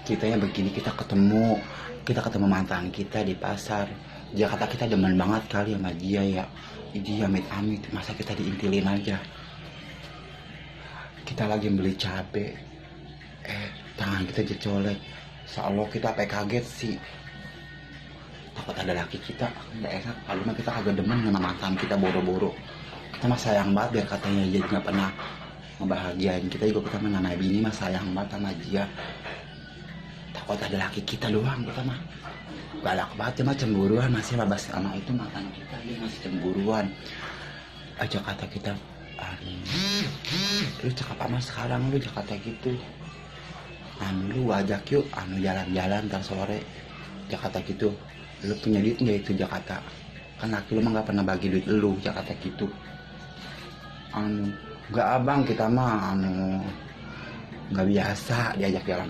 Kita yang begini kita ketemu mantan kita di pasar. Dia kata kita demen banget kali sama dia ya. Dia amit-amit, masa kita diintilin aja. Kita lagi beli cabe, tangan kita jecolek. Seolah kita apa kaget sih. Takut ada laki kita, nggak enak. Kalau mah kita kagak demen sama mantan kita boro-boro. Kita mah sayang banget biar katanya dia nggak pernah ngebahagiain kita juga. Kita mah namanya bini mah sayang banget sama dia. Takut ada laki kita doang, kita mah galak banget. Dia mah cemburuan, masih babas sama itu mantan kita, dia masih cemburuan aja kata kita. Lu cakap sama sekarang lu Jakarta gitu, lu ajak yuk jalan-jalan ntar sore Jakarta gitu. Lu punya duit nggak itu Jakarta, kan laki lu mah nggak pernah bagi duit lu Jakarta gitu. Nggak abang, kita mah nggak biasa diajak jalan